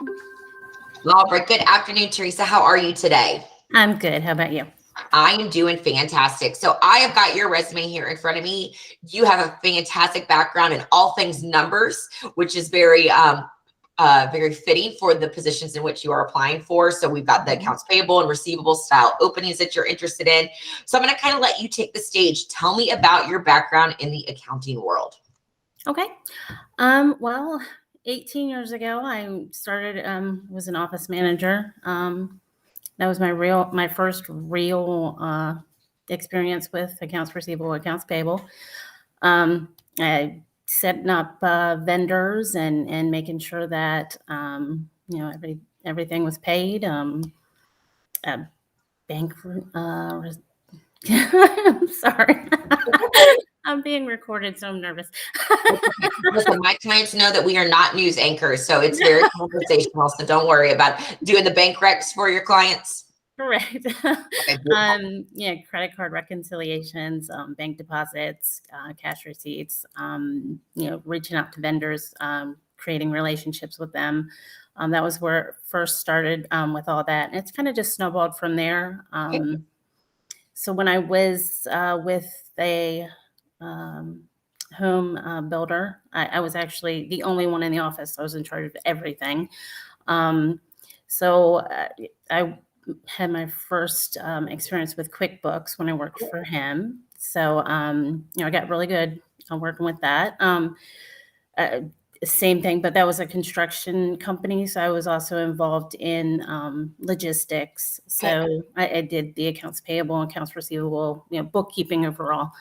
All right. Good afternoon, Teresa. How are you today? I'm good. How about you? I am doing fantastic. So I have got your resume here in front of me. You have a fantastic background in all things numbers, which is very fitting for the positions in which you are applying for. So we've got the accounts payable and receivable style openings that you're interested in. So I'm going to kind of let you take the stage. Tell me about your background in the accounting world. Okay. Well, 18 years ago, I started, was an office manager. That was my first real experience with accounts receivable, accounts payable. I setting up vendors and making sure that, everything was paid. Uh, bank, I'm sorry. I'm being recorded, so I'm nervous. Listen, my clients know that we are not news anchors, so it's very conversational. So don't worry about doing the bank recs for your clients. Correct. Okay, beautiful. Credit card reconciliations, bank deposits, cash receipts, reaching out to vendors, creating relationships with them. That was where it first started with all that. And it's kind of just snowballed from there. Okay. So when I was with a home builder, I was actually the only one in the office. I was in charge of everything. Um, so I had my first experience with QuickBooks when I worked for him. So I got really good working with that. Uh, Same thing, but that was a construction company. So I was also involved in logistics. Okay. So I did the accounts payable, accounts receivable, bookkeeping overall,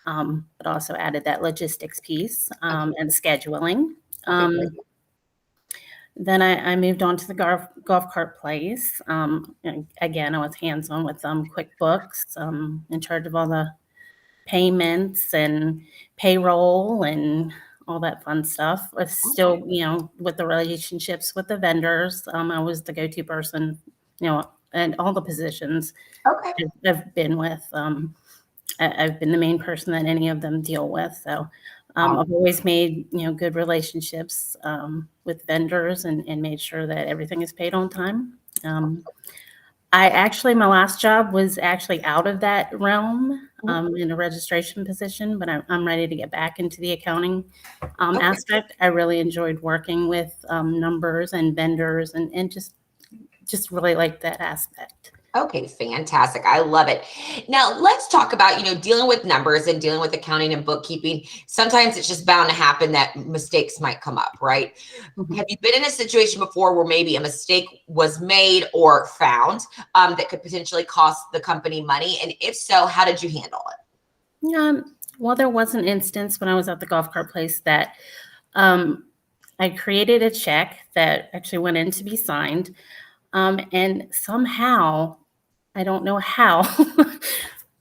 but also added that logistics piece Okay. and scheduling. Okay. Um, Great. then I moved on to the golf cart place. And again, I was hands on with QuickBooks, in charge of all the payments and payroll and all that fun stuff. But Okay. still, with the relationships with the vendors, I was the go-to person, and all the positions Okay. I've been with. I've been the main person that any of them deal with. So Wow. I've always made good relationships with vendors and made sure that everything is paid on time. Um, my last job was actually out of that realm in a registration position, but I'm ready to get back into the accounting Okay. aspect. I really enjoyed working with numbers and vendors and just really like that aspect. Okay, fantastic. I love it. Now, let's talk about, dealing with numbers and dealing with accounting and bookkeeping. Sometimes it's just bound to happen that mistakes might come up, right? Mhm. Have you been in a situation before where maybe a mistake was made or found that could potentially cost the company money? And if so, how did you handle it? Well, there was an instance when I was at the golf cart place that um, I created a check that actually went in to be signed. And somehow, I don't know how,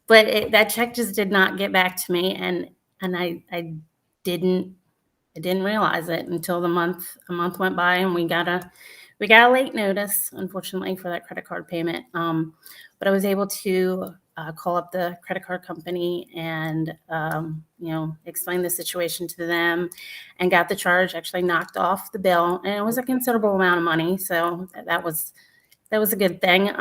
but that check just did not get back to me, and didn't I didn't realize it until a month went by, and we got a late notice, unfortunately, for that credit card payment. But I was able to call up the credit card company and explain the situation to them, and got the charge actually knocked off the bill, and it was a considerable amount of money, so that was a good thing.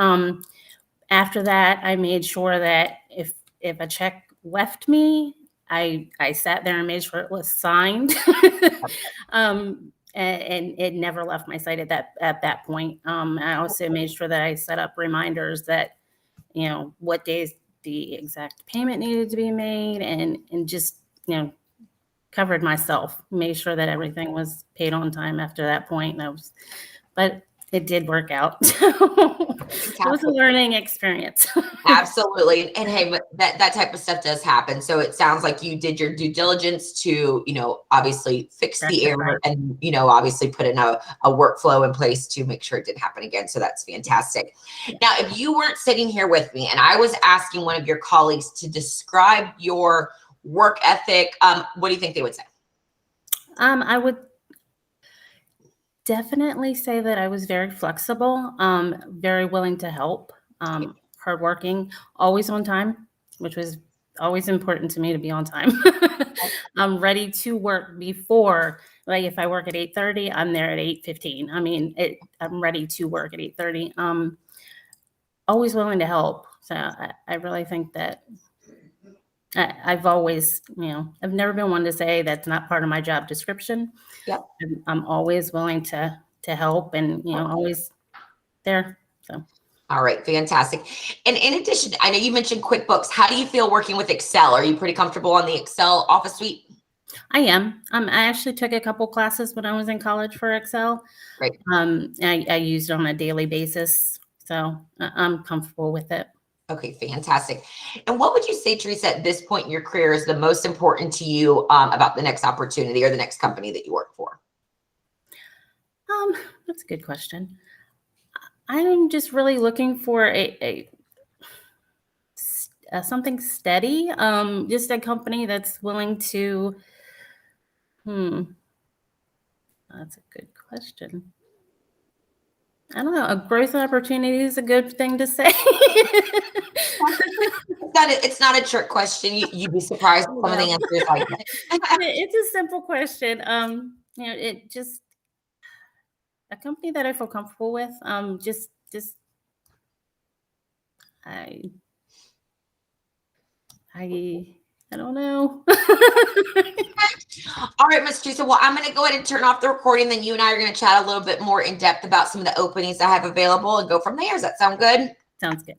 After that, I made sure that if a check left me, I sat there and made sure it was signed, and it never left my sight at that point. I also made sure that I set up reminders that what days the exact payment needed to be made, and just covered myself, made sure that everything was paid on time after that point. But it did work out. It was a Fantastic. learning experience. Absolutely. And hey, but that type of stuff does happen. So it sounds like you did your due diligence to, obviously fix the Rectify. error and, obviously put in a workflow in place to make sure it didn't happen again. So that's fantastic. Now, if you weren't sitting here with me and I was asking one of your colleagues to describe your work ethic, what do you think they would say? I would definitely say that I was very flexible, very willing to help, hardworking, always on time, which was always important to me to be on time. I'm ready to work before, like if I work at 8:30, I'm there at 8:15. I mean, I'm ready to work at 8:30. Always willing to help. So I really think that I've always, I've never been one to say that's not part of my job description. Yep. I'm always willing to help and, always there. So. All right, fantastic. And in addition, I know you mentioned QuickBooks. How do you feel working with Excel? Are you pretty comfortable on the Excel Office suite? I am. I actually took a couple classes when I was in college for Excel. Great. I used it on a daily basis, so I'm comfortable with it. Okay, fantastic. And what would you say, Teresa, at this point in your career is the most important to you about the next opportunity or the next company that you work for? That's a good question. I'm just really looking for a something steady. Just a company that's willing to. That's a good question. I don't know. A growth opportunity is a good thing to say. It's not a trick question. You'd be surprised at some of the answers I get. It's a simple question. It just a company that I feel comfortable with. I don't know. All right, Ms. Teresa. Well, I'm going to go ahead and turn off the recording. Then you and I are going to chat a little bit more in depth about some of the openings I have available and go from there. Does that sound good? Sounds good.